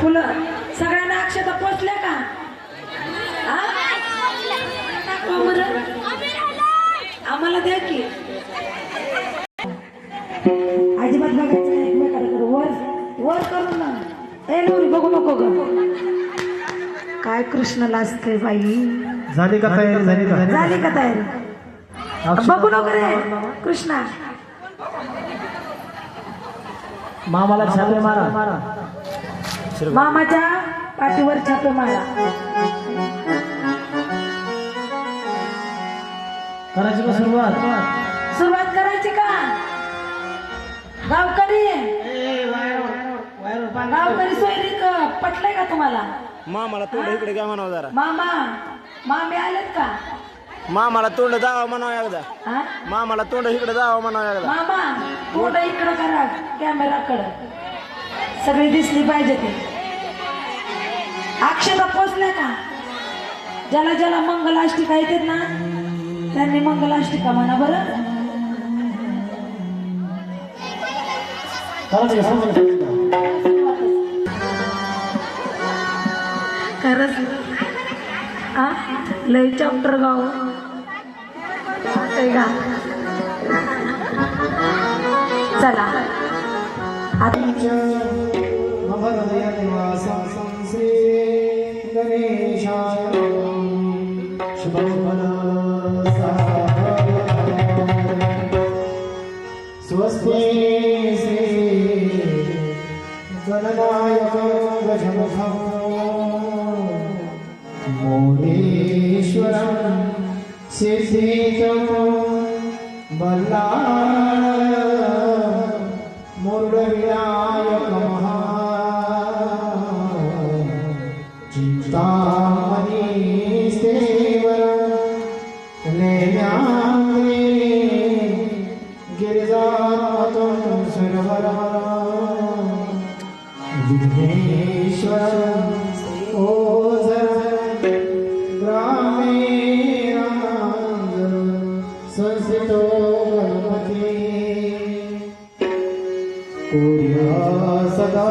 फुलं सगळ्यांना अक्षता पोचल्या का? आम्हाला द्या की. अजिबात बघायचं नाही एकमेकांकडे. वर वर करून ना. ए नवरी बघू नको ग. काय कृष्ण लाजते बाई. झाली का तयारी? झाली का तयारी? बघू नको रे कृष्णा. मामाला छापे मारा. मामाच्या पाठीवर छापे मारा. करायची का सुरुवात? सुरुवात करायची का? गावकरी गावकरी सोयरीक पटलंय का तुम्हाला? मामाला तोंड इकडे काय म्हणावं जरा. मामा मामी आलेत का? मामाला तोंड जावं म्हणावं एकदा. हा? मामाला तोंड इकडे जावं म्हणावं एकदा. मामा तोंड इकडं करा कॅमेराकडं. सगळी दिसली पाहिजे ते. अक्षता पोचल्या का? ज्याला ज्याला मंगलाष्टिका येतात ना त्यांनी मंगलाष्टिका म्हणा बरं. खरंच लय चॅप्टर गाव का. चला स्वस्ति गणनायक गजमुखं मोरेश्वरं सिद्धितं बल्लाळ मुरुडविनायक महा चिंतामणि सेवरं लेण्याग्रे गिरिजातं सरवरं विघ्नेश्वरं ओझरं ग्रामे संस्थितो गणपती कुर्या सदा